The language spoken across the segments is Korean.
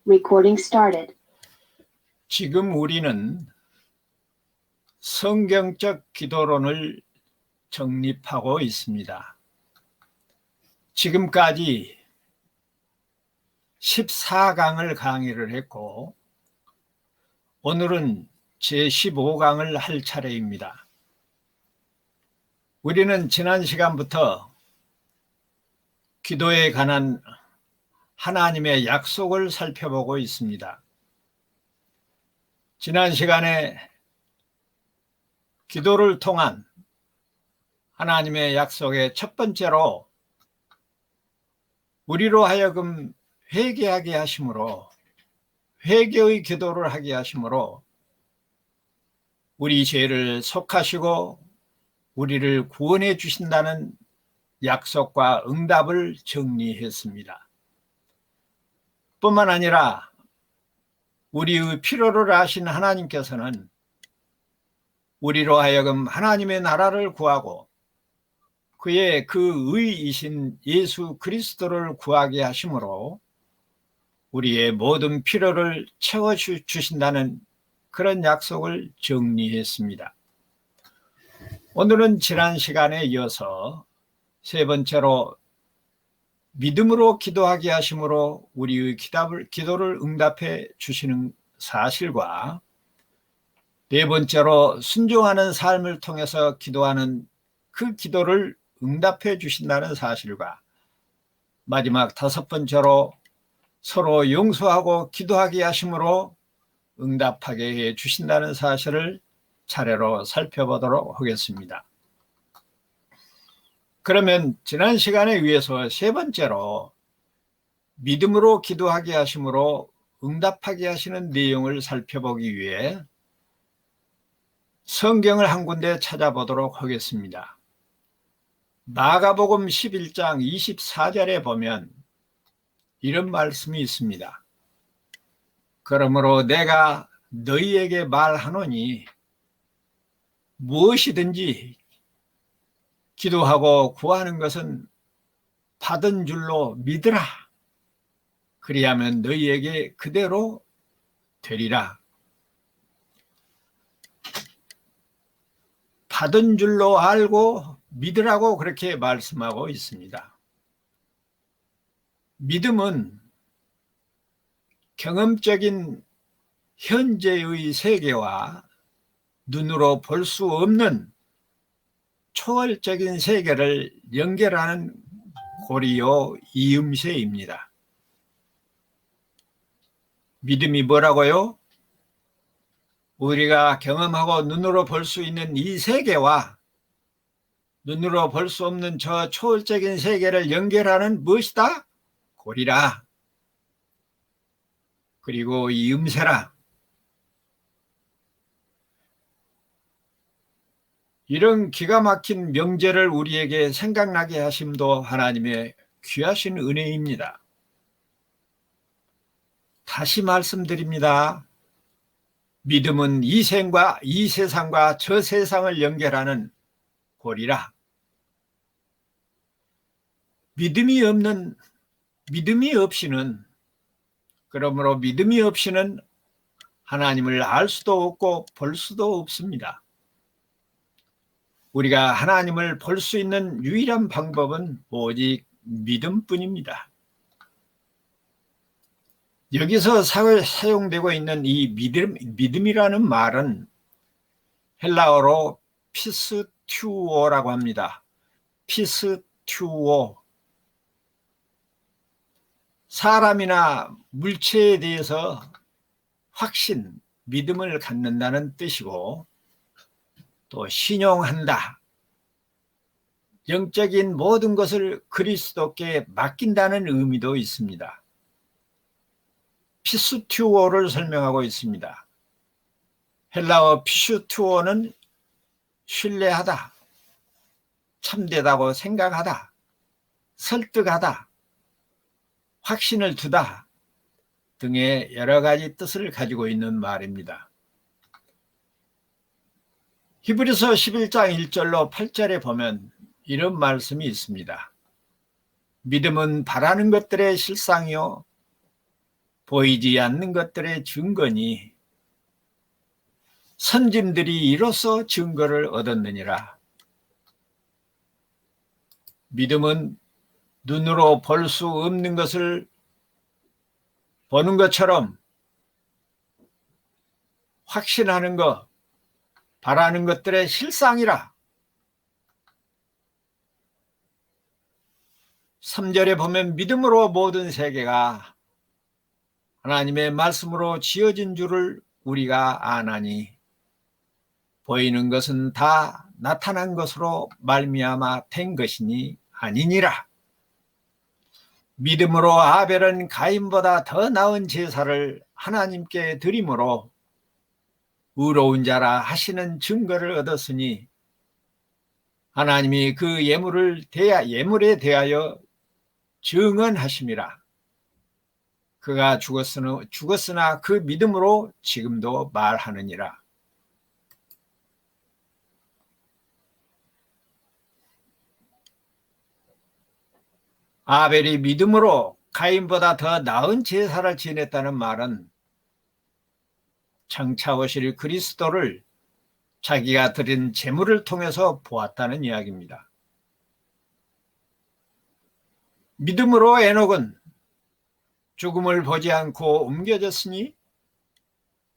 Recording started. 지금 우리는 성경적 기도론을 정립하고 있습니다. 지금까지 14강을 강의를 했고 오늘은 제15강을 할 차례입니다. 우리는 지난 시간부터 기도에 관한 하나님의 약속을 살펴보고 있습니다. 지난 시간에 기도를 통한 하나님의 약속의 첫 번째로 우리로 하여금 회개하게 하심으로, 회개의 기도를 하게 하심으로 우리 죄를 속하시고 우리를 구원해 주신다는 약속과 응답을 정리했습니다. 뿐만 아니라 우리의 필요를 아신 하나님께서는 우리로 하여금 하나님의 나라를 구하고 그의 그 의이신 예수 그리스도를 구하게 하심으로 우리의 모든 필요를 채워주신다는 그런 약속을 정리했습니다. 오늘은 지난 시간에 이어서 세 번째로 믿음으로 기도하게 하심으로 우리의 기도를 응답해 주시는 사실과 네 번째로 순종하는 삶을 통해서 기도하는 그 기도를 응답해 주신다는 사실과 마지막 다섯 번째로 서로 용서하고 기도하게 하심으로 응답하게 해 주신다는 사실을 차례로 살펴보도록 하겠습니다. 그러면 지난 시간에 의해서 세 번째로 믿음으로 기도하게 하심으로 응답하게 하시는 내용을 살펴보기 위해 성경을 한 군데 찾아보도록 하겠습니다. 마가복음 11장 24절에 보면 이런 말씀이 있습니다. 그러므로 내가 너희에게 말하노니 무엇이든지 기도하고 구하는 것은 받은 줄로 믿으라. 그리하면 너희에게 그대로 되리라. 받은 줄로 알고 믿으라고 그렇게 말씀하고 있습니다. 믿음은 경험적인 현재의 세계와 눈으로 볼 수 없는 초월적인 세계를 연결하는 고리요 이음새입니다. 믿음이 뭐라고요? 우리가 경험하고 눈으로 볼 수 있는 이 세계와 눈으로 볼 수 없는 저 초월적인 세계를 연결하는 무엇이다? 고리라. 그리고 이음새라. 이런 기가 막힌 명제를 우리에게 생각나게 하심도 하나님의 귀하신 은혜입니다. 다시 말씀드립니다. 믿음은 이 세상과 저 세상을 연결하는 고리라. 믿음이 없이는, 그러므로 믿음이 없이는 하나님을 알 수도 없고 볼 수도 없습니다. 우리가 하나님을 볼 수 있는 유일한 방법은 오직 믿음뿐입니다. 여기서 사용되고 있는 이 믿음이라는 말은 헬라어로 피스튜오라고 합니다. 피스튜오. 사람이나 물체에 대해서 확신, 믿음을 갖는다는 뜻이고 또 신용한다. 영적인 모든 것을 그리스도께 맡긴다는 의미도 있습니다. 피스튜오를 설명하고 있습니다. 헬라어 피슈튜오는 신뢰하다, 참되다고 생각하다, 설득하다, 확신을 두다 등의 여러 가지 뜻을 가지고 있는 말입니다. 히브리서 11장 1절로 8절에 보면 이런 말씀이 있습니다. 믿음은 바라는 것들의 실상이요 보이지 않는 것들의 증거니 선짐들이 이로써 증거를 얻었느니라. 믿음은 눈으로 볼 수 없는 것을 보는 것처럼 확신하는 것, 바라는 것들의 실상이라. 3절에 보면 믿음으로 모든 세계가 하나님의 말씀으로 지어진 줄을 우리가 아나니 보이는 것은 다 나타난 것으로 말미암아 된 것이니 아니니라. 믿음으로 아벨은 가인보다 더 나은 제사를 하나님께 드림으로 의로운 자라 하시는 증거를 얻었으니 하나님이 그 예물에 대하여 증언하심이라. 그가 죽었으나 그 믿음으로 지금도 말하느니라. 아벨이 믿음으로 가인보다 더 나은 제사를 지냈다는 말은 장차 오실 그리스도를 자기가 드린 제물을 통해서 보았다는 이야기입니다. 믿음으로 에녹은 죽음을 보지 않고 옮겨졌으니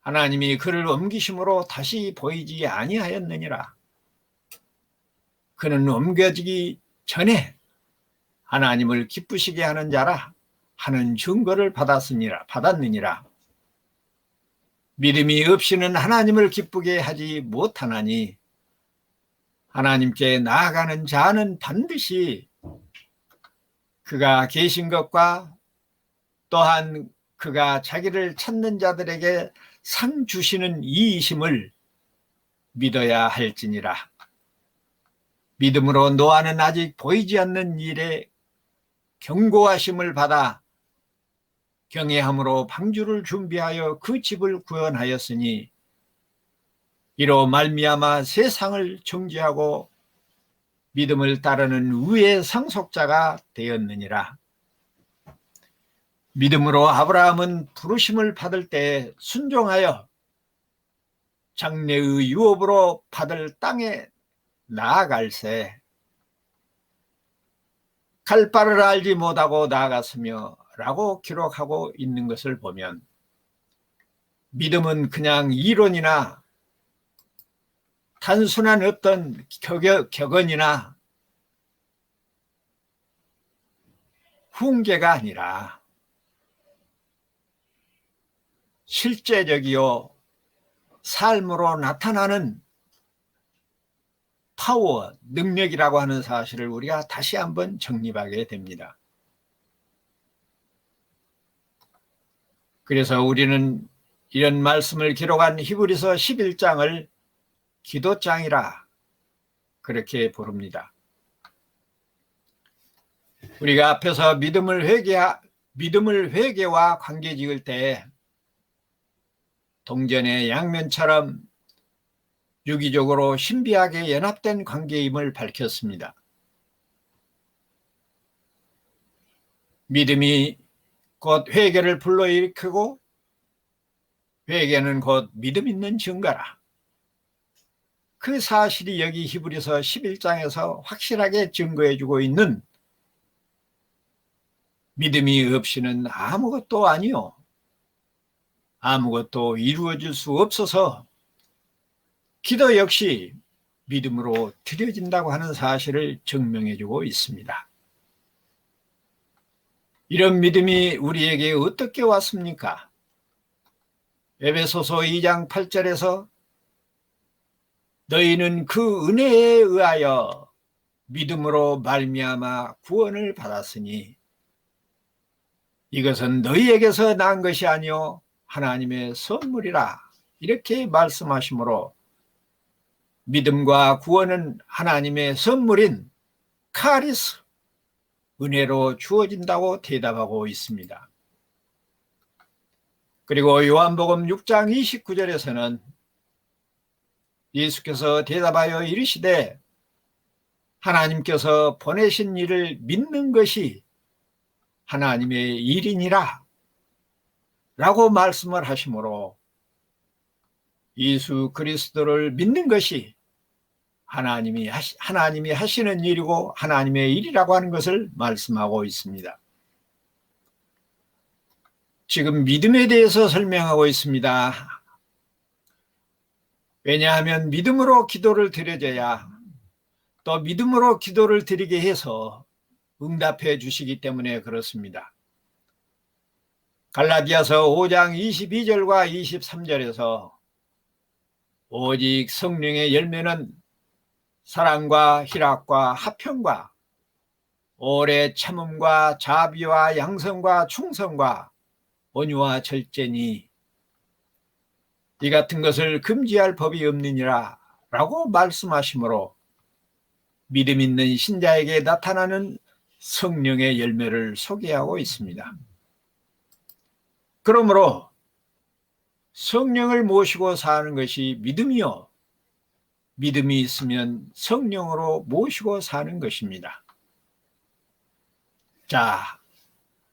하나님이 그를 옮기심으로 다시 보이지 아니하였느니라. 그는 옮겨지기 전에 하나님을 기쁘시게 하는 자라 하는 증거를 받았느니라. 믿음이 없이는 하나님을 기쁘게 하지 못하나니 하나님께 나아가는 자는 반드시 그가 계신 것과 또한 그가 자기를 찾는 자들에게 상 주시는 이이심을 믿어야 할지니라. 믿음으로 노아는 아직 보이지 않는 일에 경고하심을 받아 경외함으로 방주를 준비하여 그 집을 구원하였으니 이로 말미암아 세상을 정죄하고 믿음을 따르는 의의 상속자가 되었느니라. 믿음으로 아브라함은 부르심을 받을 때 순종하여 장래의 유업으로 받을 땅에 나아갈새 갈 바를 알지 못하고 나아갔으며 라고 기록하고 있는 것을 보면 믿음은 그냥 이론이나 단순한 어떤 격언이나 훈계가 아니라 실제적이요 삶으로 나타나는 파워, 능력이라고 하는 사실을 우리가 다시 한번 정립하게 됩니다. 그래서 우리는 이런 말씀을 기록한 히브리서 11장을 기도장이라 그렇게 부릅니다. 우리가 앞에서 믿음을 회개와 관계 지을 때 동전의 양면처럼 유기적으로 신비하게 연합된 관계임을 밝혔습니다. 믿음이 곧 회개를 불러일으키고 회개는 곧 믿음 있는 증거라. 그 사실이 여기 히브리서 11장에서 확실하게 증거해주고 있는 믿음이 없이는 아무것도 아니요. 아무것도 이루어질 수 없어서 기도 역시 믿음으로 드려진다고 하는 사실을 증명해주고 있습니다. 이런 믿음이 우리에게 어떻게 왔습니까? 에베소서 2장 8절에서 너희는 그 은혜에 의하여 믿음으로 말미암아 구원을 받았으니 이것은 너희에게서 난 것이 아니요 하나님의 선물이라 이렇게 말씀하시므로 믿음과 구원은 하나님의 선물인 카리스, 은혜로 주어진다고 대답하고 있습니다. 그리고 요한복음 6장 29절에서는 예수께서 대답하여 이르시되 하나님께서 보내신 이를 믿는 것이 하나님의 일이니라. 라고 말씀을 하시므로 예수 그리스도를 믿는 것이 하나님이 하시는 일이고 하나님의 일이라고 하는 것을 말씀하고 있습니다. 지금 믿음에 대해서 설명하고 있습니다. 왜냐하면 믿음으로 기도를 드려져야 또 믿음으로 기도를 드리게 해서 응답해 주시기 때문에 그렇습니다. 갈라디아서 5장 22절과 23절에서 오직 성령의 열매는 사랑과 희락과 화평과 오래 참음과 자비와 양성과 충성과 온유와 절제니 이 같은 것을 금지할 법이 없느니라 라고 말씀하시므로 믿음 있는 신자에게 나타나는 성령의 열매를 소개하고 있습니다. 그러므로 성령을 모시고 사는 것이 믿음이요, 믿음이 있으면 성령으로 모시고 사는 것입니다. 자,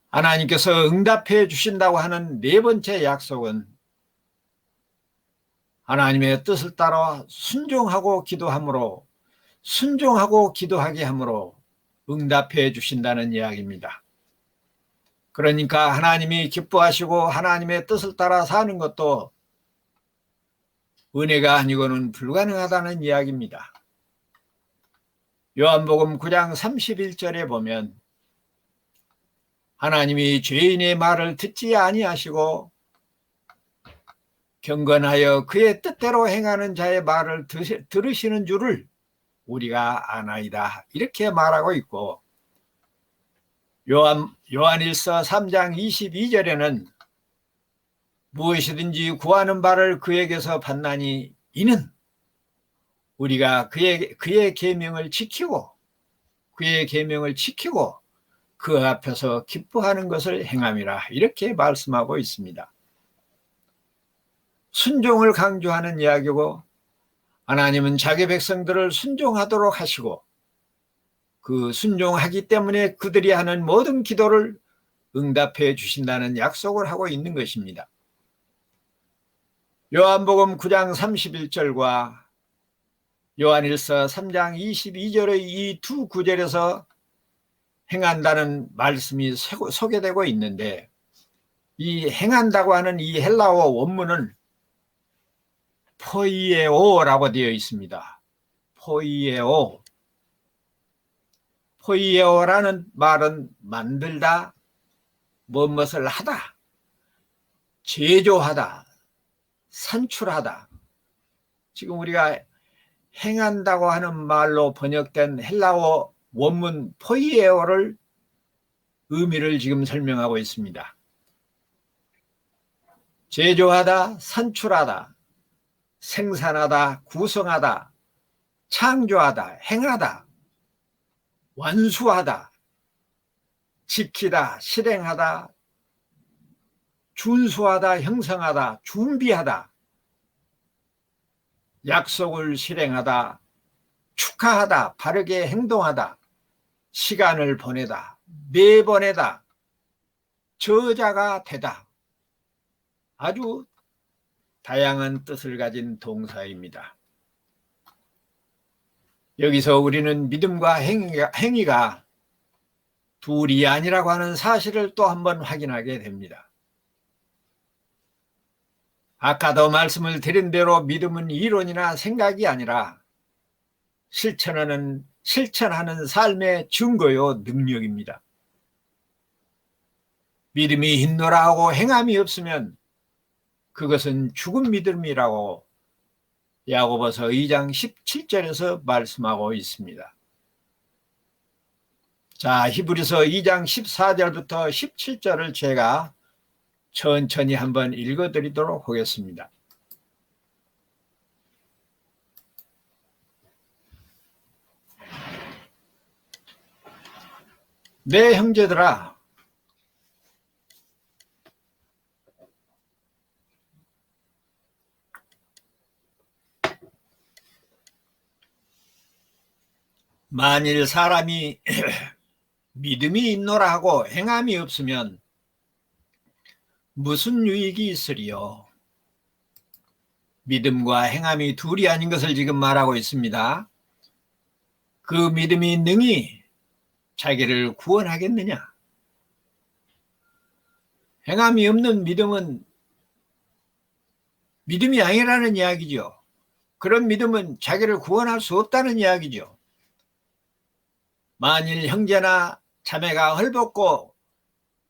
하나님께서 응답해 주신다고 하는 네 번째 약속은 하나님의 뜻을 따라 순종하고 기도하게 함으로 응답해 주신다는 이야기입니다. 그러니까 하나님이 기뻐하시고 하나님의 뜻을 따라 사는 것도 은혜가 아니고는 불가능하다는 이야기입니다. 요한복음 9장 31절에 보면 하나님이 죄인의 말을 듣지 아니하시고 경건하여 그의 뜻대로 행하는 자의 말을 들으시는 줄을 우리가 아나이다, 이렇게 말하고 있고, 요한일서 3장 22절에는 무엇이든지 구하는 바를 그에게서 받나니 이는 우리가 그의 계명을 지키고 그 앞에서 기뻐하는 것을 행함이라, 이렇게 말씀하고 있습니다. 순종을 강조하는 이야기고, 하나님은 자기 백성들을 순종하도록 하시고 그 순종하기 때문에 그들이 하는 모든 기도를 응답해 주신다는 약속을 하고 있는 것입니다. 요한복음 9장 31절과 요한일서 3장 22절의 이 두 구절에서 행한다는 말씀이 소개되고 있는데, 이 행한다고 하는 이 헬라어 원문은 포이에오라고 되어 있습니다. 포이에오라는 말은 만들다, 무엇을 하다, 제조하다, 산출하다. 지금 우리가 행한다고 하는 말로 번역된 헬라어 원문 포이에오를 의미를 지금 설명하고 있습니다. 제조하다, 산출하다, 생산하다, 구성하다, 창조하다, 행하다, 완수하다, 지키다, 실행하다, 준수하다, 형성하다, 준비하다, 약속을 실행하다, 축하하다, 바르게 행동하다, 시간을 보내다, 내보내다, 저자가 되다. 아주 다양한 뜻을 가진 동사입니다. 여기서 우리는 믿음과 행위가 둘이 아니라고 하는 사실을 또 한번 확인하게 됩니다. 아까도 말씀을 드린 대로 믿음은 이론이나 생각이 아니라 실천하는 삶의 증거요, 능력입니다. 믿음이 있노라 하고 행함이 없으면 그것은 죽은 믿음이라고 야고보서 2장 17절에서 말씀하고 있습니다. 자, 히브리서 2장 14절부터 17절을 제가 천천히 한번 읽어드리도록 하겠습니다. 내 형제들아, 만일 사람이 믿음이 있노라 하고 행함이 없으면 무슨 유익이 있으리요? 믿음과 행함이 둘이 아닌 것을 지금 말하고 있습니다. 그 믿음이 능히 자기를 구원하겠느냐? 행함이 없는 믿음은 믿음이 아니라는 이야기죠. 그런 믿음은 자기를 구원할 수 없다는 이야기죠. 만일 형제나 자매가 헐벗고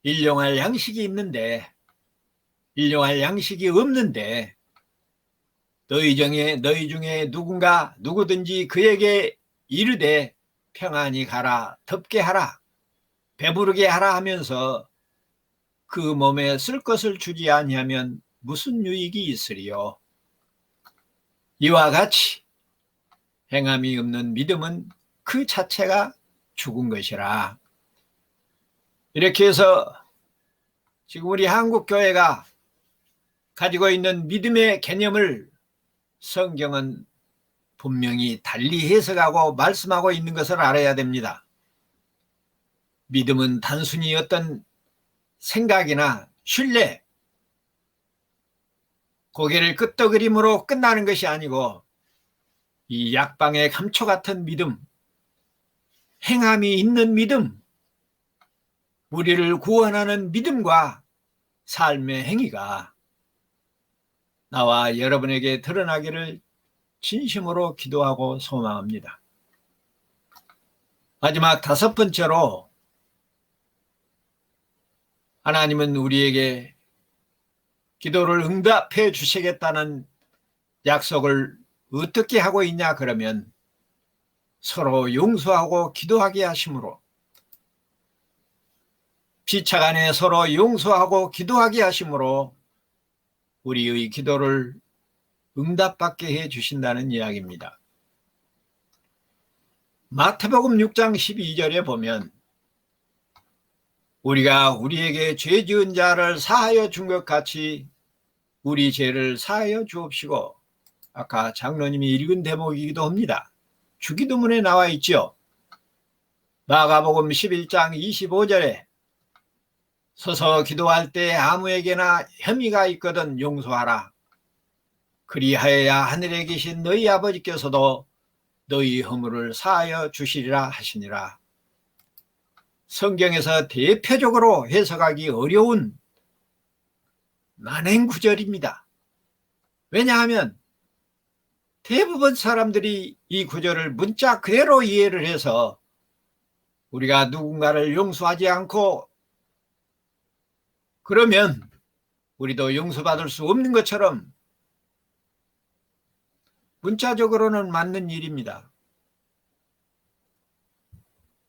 일용할 양식이 있는데, 일용할 양식이 없는데, 너희 중에 누구든지 그에게 이르되 평안히 가라, 덥게 하라, 배부르게 하라 하면서 그 몸에 쓸 것을 주지 아니하면 무슨 유익이 있으리요? 이와 같이 행함이 없는 믿음은 그 자체가 죽은 것이라. 이렇게 해서 지금 우리 한국교회가 가지고 있는 믿음의 개념을 성경은 분명히 달리 해석하고 말씀하고 있는 것을 알아야 됩니다. 믿음은 단순히 어떤 생각이나 신뢰, 고개를 끄덕거림으로 끝나는 것이 아니고 이 약방의 감초 같은 믿음, 행함이 있는 믿음, 우리를 구원하는 믿음과 삶의 행위가 나와 여러분에게 드러나기를 진심으로 기도하고 소망합니다. 마지막 5번째로, 하나님은 우리에게 기도를 응답해 주시겠다는 약속을 어떻게 하고 있냐 그러면 서로 용서하고 기도하게 하심으로, 피차간에 서로 용서하고 기도하게 하심으로 우리의 기도를 응답받게 해 주신다는 이야기입니다. 마태복음 6장 12절에 보면 우리가 우리에게 죄 지은 자를 사하여 준 것 같이 우리 죄를 사하여 주옵시고, 아까 장로님이 읽은 대목이기도 합니다. 주기도문에 나와 있죠. 마가복음 11장 25절에 서서 기도할 때 아무에게나 혐의가 있거든 용서하라. 그리하여야 하늘에 계신 너희 아버지께서도 너희 허물을 사하여 주시리라 하시니라. 성경에서 대표적으로 해석하기 어려운 난행 구절입니다. 왜냐하면 대부분 사람들이 이 구절을 문자 그대로 이해를 해서 우리가 누군가를 용서하지 않고 그러면 우리도 용서받을 수 없는 것처럼 문자적으로는 맞는 일입니다.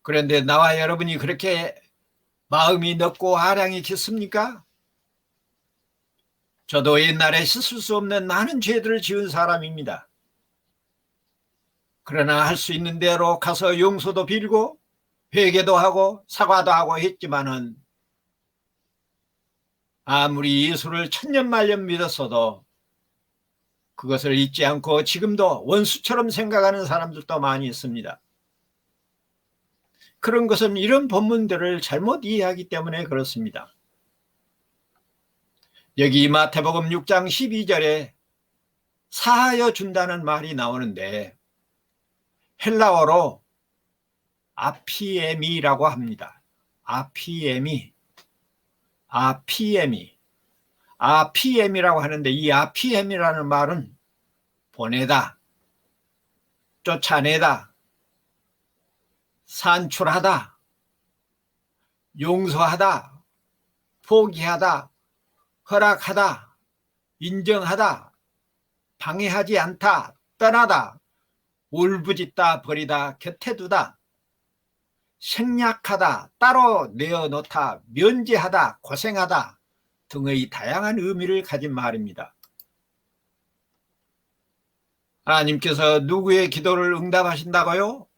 그런데 나와 여러분이 그렇게 마음이 넓고 아량이 깊습니까? 저도 옛날에 씻을 수 없는 많은 죄들을 지은 사람입니다. 그러나 할 수 있는 대로 가서 용서도 빌고 회개도 하고 사과도 하고 했지만은 아무리 예수를 천년만년 믿었어도 그것을 잊지 않고 지금도 원수처럼 생각하는 사람들도 많이 있습니다. 그런 것은 이런 본문들을 잘못 이해하기 때문에 그렇습니다. 여기 마태복음 6장 12절에 사하여 준다는 말이 나오는데 헬라어로 아피에미라고 합니다. 아피엠이라고 하는데 이 아피엠이라는 말은 보내다, 쫓아내다, 산출하다, 용서하다, 포기하다, 허락하다, 인정하다, 방해하지 않다, 떠나다, 울부짖다, 버리다, 곁에 두다, 생략하다, 따로 내어놓다, 면제하다, 고생하다 등의 다양한 의미를 가진 말입니다. 하나님께서 누구의 기도를 응답하신다고요?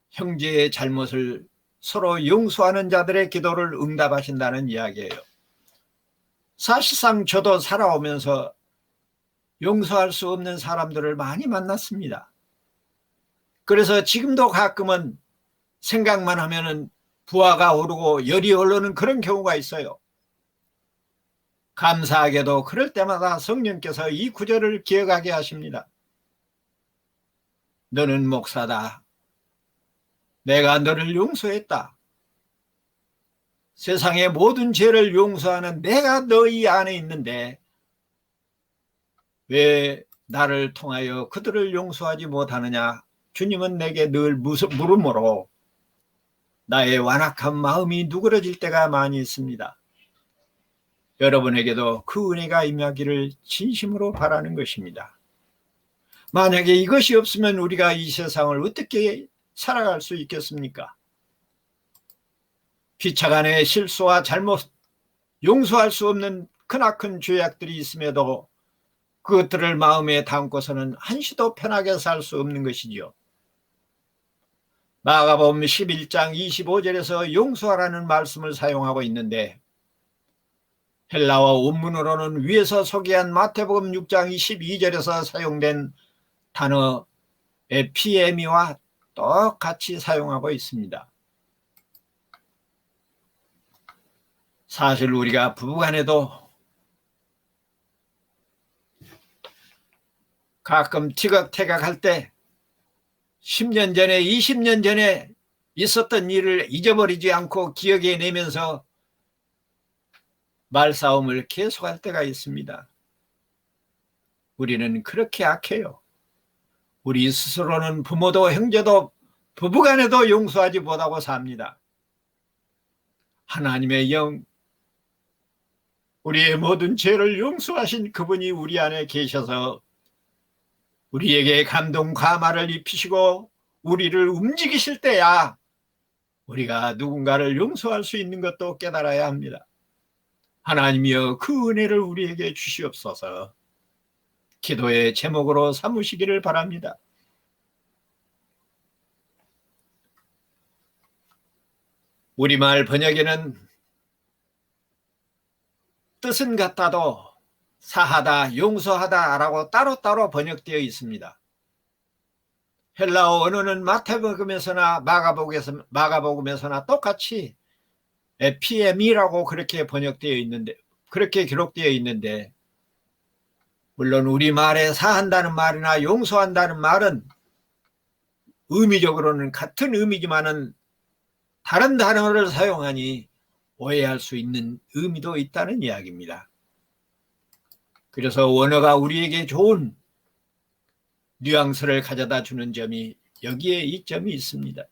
형제의 잘못을 서로 용서하는 자들의 기도를 응답하신다는 이야기예요. 사실상 저도 살아오면서 용서할 수 없는 사람들을 많이 만났습니다. 그래서 지금도 가끔은 생각만 하면은 부하가 오르고 열이 오르는 그런 경우가 있어요. 감사하게도 그럴 때마다 성령께서 이 구절을 기억하게 하십니다. 너는 목사다. 내가 너를 용서했다. 세상의 모든 죄를 용서하는 내가 너희 안에 있는데 왜 나를 통하여 그들을 용서하지 못하느냐? 주님은 내게 늘 물음으로 나의 완악한 마음이 누그러질 때가 많이 있습니다. 여러분에게도 그 은혜가 임하기를 진심으로 바라는 것입니다. 만약에 이것이 없으면 우리가 이 세상을 어떻게 살아갈 수 있겠습니까? 피차간의 실수와 잘못, 용서할 수 없는 크나큰 죄악들이 있음에도 그것들을 마음에 담고서는 한시도 편하게 살 수 없는 것이지요. 마가복음 11장 25절에서 용서하라는 말씀을 사용하고 있는데 헬라어 원문으로는 위에서 소개한 마태복음 6장 22절에서 사용된 단어 에피에미와 똑같이 사용하고 있습니다. 사실 우리가 부부간에도 가끔 티격태격할 때 10년 전에 20년 전에 있었던 일을 잊어버리지 않고 기억해 내면서 말싸움을 계속할 때가 있습니다. 우리는 그렇게 악해요. 우리 스스로는 부모도 형제도 부부간에도 용서하지 못하고 삽니다. 하나님의 영, 우리의 모든 죄를 용서하신 그분이 우리 안에 계셔서 우리에게 감동 감화를 입히시고 우리를 움직이실 때야 우리가 누군가를 용서할 수 있는 것도 깨달아야 합니다. 하나님이여 그 은혜를 우리에게 주시옵소서. 기도의 제목으로 삼으시기를 바랍니다. 우리말 번역에는 뜻은 같아도 사하다, 용서하다라고 따로따로 번역되어 있습니다. 헬라어 언어는 마태복음에서나 마가복음에서나 똑같이 에피에미라고 그렇게 번역되어 있는데, 그렇게 기록되어 있는데, 물론 우리말에 사한다는 말이나 용서한다는 말은 의미적으로는 같은 의미지만은 다른 단어를 사용하니 오해할 수 있는 의미도 있다는 이야기입니다. 그래서 원어가 우리에게 좋은 뉘앙스를 가져다 주는 점이 여기에 이점이 있습니다.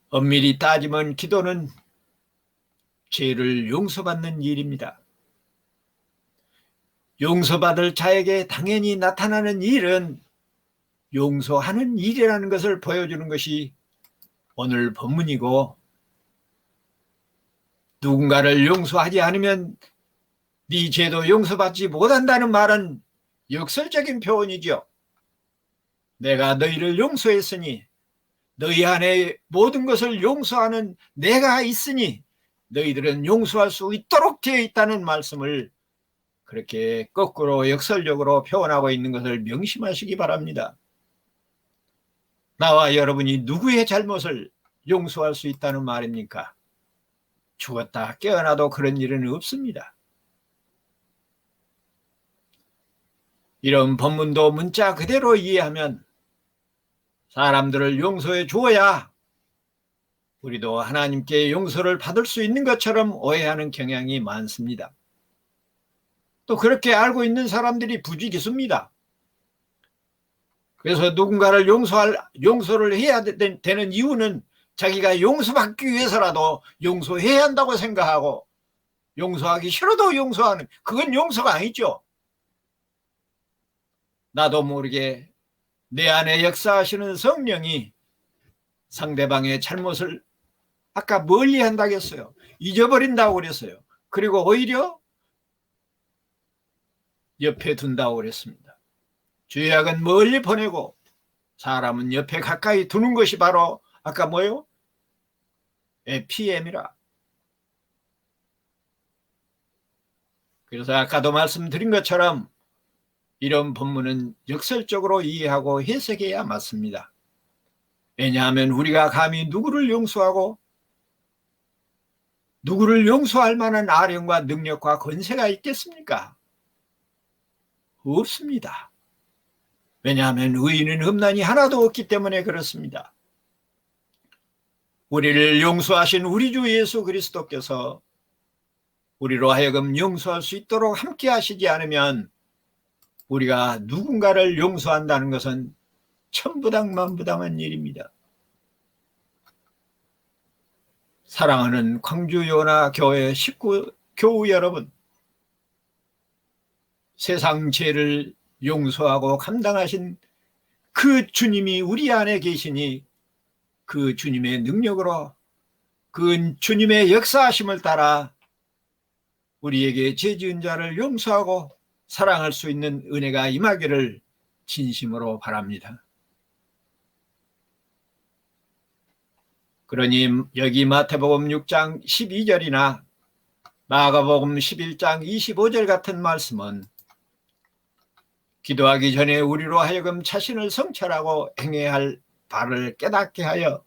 엄밀히 따지면 기도는 죄를 용서받는 일입니다. 용서받을 자에게 당연히 나타나는 일은 용서하는 일이라는 것을 보여주는 것이 오늘 본문이고, 누군가를 용서하지 않으면 네 죄도 용서받지 못한다는 말은 역설적인 표현이죠. 내가 너희를 용서했으니 너희 안에 모든 것을 용서하는 내가 있으니 너희들은 용서할 수 있도록 되어 있다는 말씀을 그렇게 거꾸로 역설적으로 표현하고 있는 것을 명심하시기 바랍니다. 나와 여러분이 누구의 잘못을 용서할 수 있다는 말입니까? 죽었다 깨어나도 그런 일은 없습니다. 이런 본문도 문자 그대로 이해하면 사람들을 용서해 주어야 우리도 하나님께 용서를 받을 수 있는 것처럼 오해하는 경향이 많습니다. 또 그렇게 알고 있는 사람들이 부지기수입니다. 그래서 누군가를 용서를 해야 되는 이유는 자기가 용서받기 위해서라도 용서해야 한다고 생각하고, 용서하기 싫어도 용서하는, 그건 용서가 아니죠. 나도 모르게 내 안에 역사하시는 성령이 상대방의 잘못을 아까 멀리 한다고 했어요. 잊어버린다고 그랬어요. 그리고 오히려 옆에 둔다고 그랬습니다. 죄악은 멀리 보내고 사람은 옆에 가까이 두는 것이 바로 아까 뭐요? 에피엠이라. 그래서 아까도 말씀드린 것처럼 이런 본문은 역설적으로 이해하고 해석해야 맞습니다. 왜냐하면 우리가 감히 누구를 용서하고 누구를 용서할 만한 아령과 능력과 권세가 있겠습니까? 없습니다. 왜냐하면 의인은 흠난이 하나도 없기 때문에 그렇습니다. 우리를 용서하신 우리 주 예수 그리스도께서 우리로 하여금 용서할 수 있도록 함께 하시지 않으면 우리가 누군가를 용서한다는 것은 천부당만부당한 일입니다. 사랑하는 광주요나 교회 식구 교우 여러분, 세상 죄를 용서하고 감당하신 그 주님이 우리 안에 계시니 그 주님의 능력으로 그 주님의 역사하심을 따라 우리에게 죄 지은 자를 용서하고 사랑할 수 있는 은혜가 임하기를 진심으로 바랍니다. 그러니 여기 마태복음 6장 12절이나 마가복음 11장 25절 같은 말씀은 기도하기 전에 우리로 하여금 자신을 성찰하고 행해야 할 바를 깨닫게 하여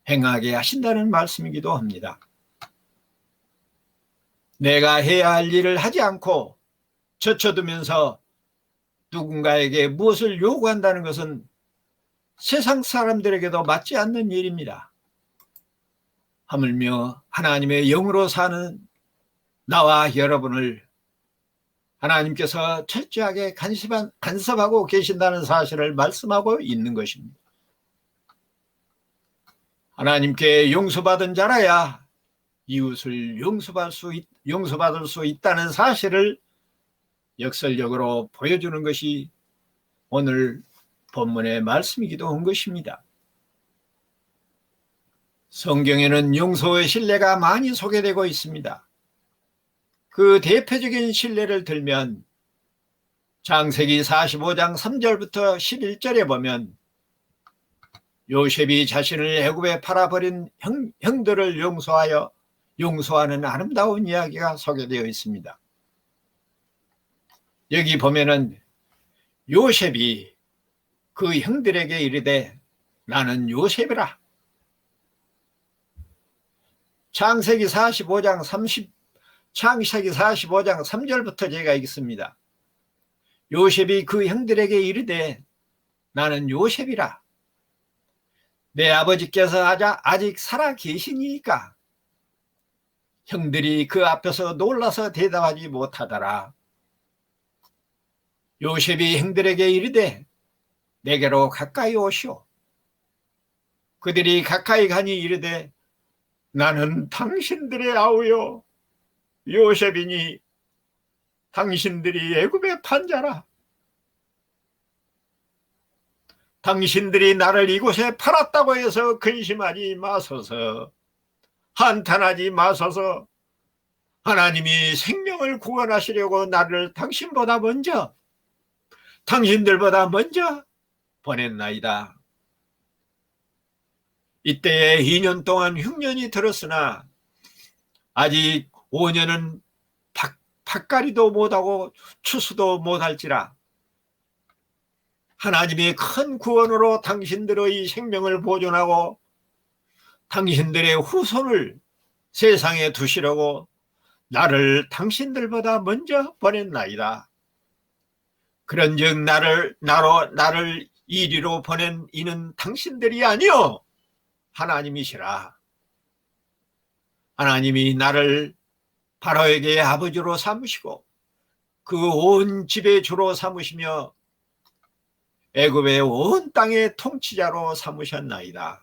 행하게 하신다는 말씀이기도 합니다. 내가 해야 할 일을 하지 않고 젖혀두면서 누군가에게 무엇을 요구한다는 것은 세상 사람들에게도 맞지 않는 일입니다. 하물며 하나님의 영으로 사는 나와 여러분을 하나님께서 철저하게 간섭하고 계신다는 사실을 말씀하고 있는 것입니다. 하나님께 용서받은 자라야 이웃을 용서받을 수 있다는 사실을 역설적으로 보여주는 것이 오늘 본문의 말씀이기도 한 것입니다. 성경에는 용서의 신뢰가 많이 소개되고 있습니다. 그 대표적인 신뢰를 들면 창세기 45장 3절부터 11절에 보면 요셉이 자신을 애굽에 팔아버린 형들을 용서하는 아름다운 이야기가 소개되어 있습니다. 여기 보면은 요셉이 그 형들에게 이르되 나는 요셉이라. 창세기 45장 3절부터 제가 읽습니다. 요셉이 그 형들에게 이르되 나는 요셉이라. 내 아버지께서 아직 살아 계시니까. 형들이 그 앞에서 놀라서 대답하지 못하더라. 요셉이 형들에게 이르되 내게로 가까이 오시오. 그들이 가까이 가니 이르되 나는 당신들의 아우요 요셉이니 당신들이 애굽에 판 자라. 당신들이 나를 이곳에 팔았다고 해서 근심하지 마소서. 한탄하지 마소서. 하나님이 생명을 구원하시려고 나를 당신들보다 먼저 보냈나이다. 이때에 2년 동안 흉년이 들었으나 아직 5년은 밭갈이도 못하고 추수도 못할지라 하나님의 큰 구원으로 당신들의 생명을 보존하고 당신들의 후손을 세상에 두시려고 나를 당신들보다 먼저 보냈나이다. 그런즉 나를 이리로 보낸 이는 당신들이 아니요 하나님이시라. 하나님이 나를 바로에게 아버지로 삼으시고 그 온 집의 주로 삼으시며 애굽의 온 땅의 통치자로 삼으셨나이다.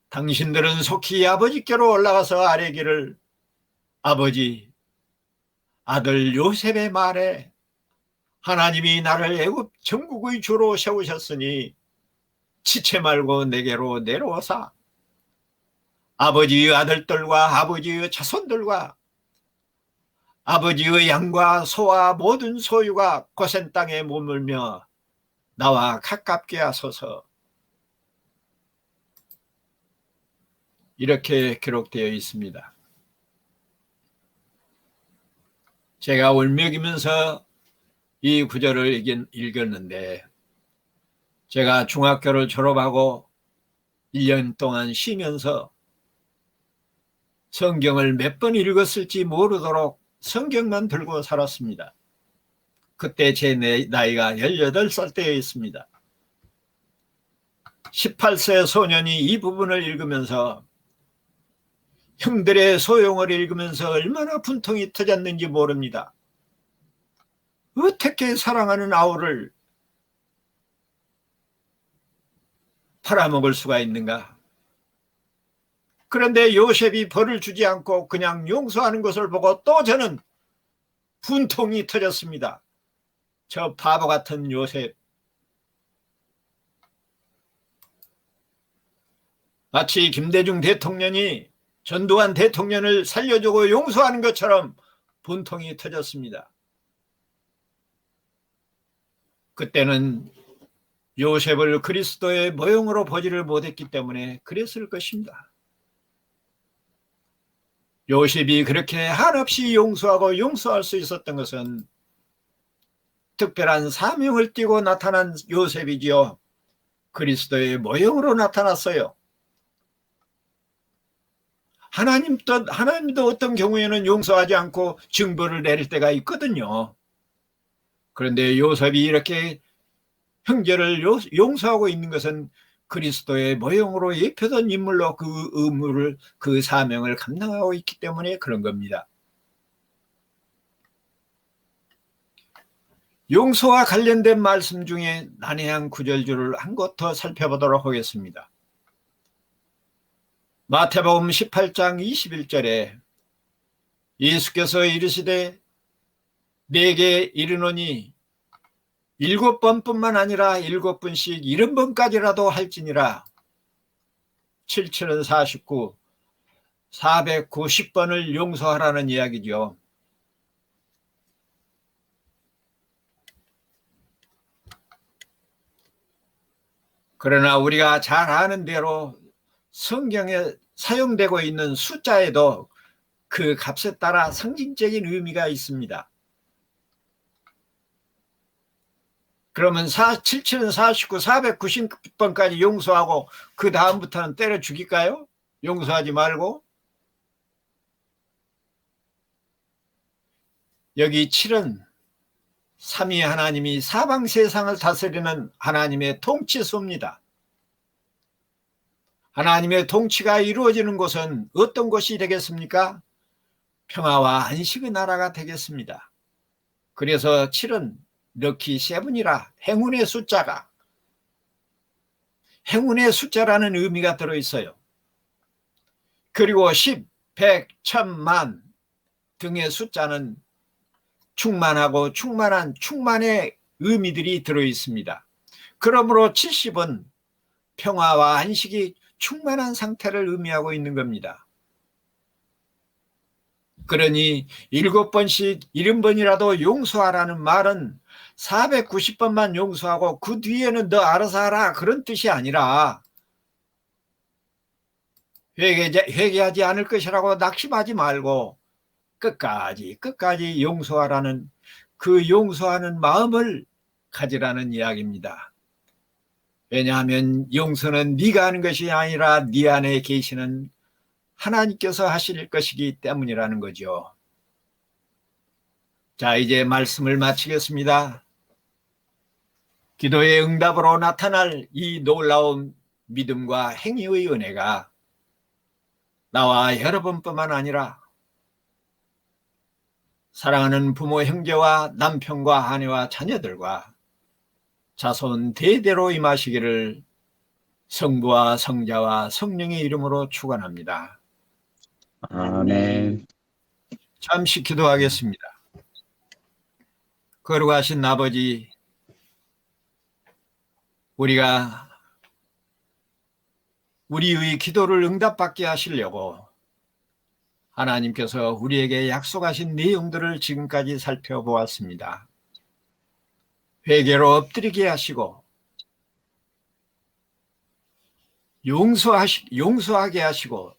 당신들은 속히 아버지께로 올라가서 아뢰기를 아버지, 아들 요셉의 말에 하나님이 나를 애굽 전국의 주로 세우셨으니 지체 말고 내게로 내려오사 아버지의 아들들과 아버지의 자손들과 아버지의 양과 소와 모든 소유가 고센 땅에 머물며 나와 가깝게 하소서. 이렇게 기록되어 있습니다. 제가 울먹이면서 이 구절을 읽었는데 제가 중학교를 졸업하고 1년 동안 쉬면서 성경을 몇 번 읽었을지 모르도록 성경만 들고 살았습니다. 그때 제 나이가 18살 때였습니다. 18세 소년이 이 부분을 읽으면서 형들의 소용을 읽으면서 얼마나 분통이 터졌는지 모릅니다. 어떻게 사랑하는 아우를 팔아먹을 수가 있는가? 그런데 요셉이 벌을 주지 않고 그냥 용서하는 것을 보고 또 저는 분통이 터졌습니다. 저 바보 같은 요셉. 마치 김대중 대통령이 전두환 대통령을 살려주고 용서하는 것처럼 분통이 터졌습니다. 그때는 요셉을 그리스도의 모형으로 보지를 못했기 때문에 그랬을 것입니다. 요셉이 그렇게 한없이 용서하고 용서할 수 있었던 것은 특별한 사명을 띠고 나타난 요셉이지요. 그리스도의 모형으로 나타났어요. 하나님도 어떤 경우에는 용서하지 않고 징벌을 내릴 때가 있거든요. 그런데 요셉이 이렇게 형제를 용서하고 있는 것은 그리스도의 모형으로 입혀진 인물로 그 의무를, 그 사명을 감당하고 있기 때문에 그런 겁니다. 용서와 관련된 말씀 중에 난해한 구절들을 한 곳 더 살펴보도록 하겠습니다. 마태복음 18장 21절에 예수께서 이르시되 내게 이르노니 7번뿐만 아니라 7번씩 70번까지라도 할지니라. 7,7은 49, 490번을 용서하라는 이야기죠. 그러나 우리가 잘 아는 대로 성경에 사용되고 있는 숫자에도 그 값에 따라 상징적인 의미가 있습니다. 그러면 7,7은 49, 490번까지 용서하고 그 다음부터는 때려 죽일까요? 용서하지 말고. 여기 7은 삼위 하나님이 사방 세상을 다스리는 하나님의 통치수입니다. 하나님의 통치가 이루어지는 곳은 어떤 곳이 되겠습니까? 평화와 안식의 나라가 되겠습니다. 그래서 7은 럭키 세븐이라 행운의 숫자라는 의미가 들어있어요. 그리고 10, 100, 1000만 등의 숫자는 충만하고 충만의 의미들이 들어있습니다. 그러므로 70은 평화와 안식이 충만한 상태를 의미하고 있는 겁니다. 그러니 7번씩 70번이라도 용서하라는 말은 490번만 용서하고 그 뒤에는 너 알아서 하라 그런 뜻이 아니라 회개하지 않을 것이라고 낙심하지 말고 끝까지 용서하라는 그 용서하는 마음을 가지라는 이야기입니다. 왜냐하면 용서는 네가 하는 것이 아니라 네 안에 계시는 하나님께서 하실 것이기 때문이라는 거죠. 자, 이제 말씀을 마치겠습니다. 기도의 응답으로 나타날 이 놀라운 믿음과 행위의 은혜가 나와 여러분뿐만 아니라 사랑하는 부모, 형제와 남편과 아내와 자녀들과 자손 대대로 임하시기를 성부와 성자와 성령의 이름으로 축원합니다. 아멘. 잠시 기도하겠습니다. 거룩하신 아버지, 우리가 우리의 기도를 응답받게 하시려고 하나님께서 우리에게 약속하신 내용들을 지금까지 살펴보았습니다. 회개로 엎드리게 하시고 용서하게 하시고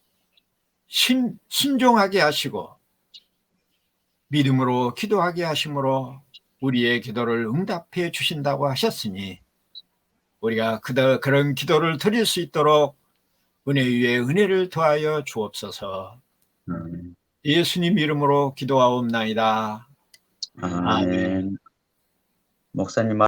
순종하게 하시고 믿음으로 기도하게 하심으로 우리의 기도를 응답해 주신다고 하셨으니 우리가 그런 기도를 드릴 수 있도록 은혜 위에 은혜를 더하여 주옵소서. 예수님 이름으로 기도하옵나이다. 아멘. 목사님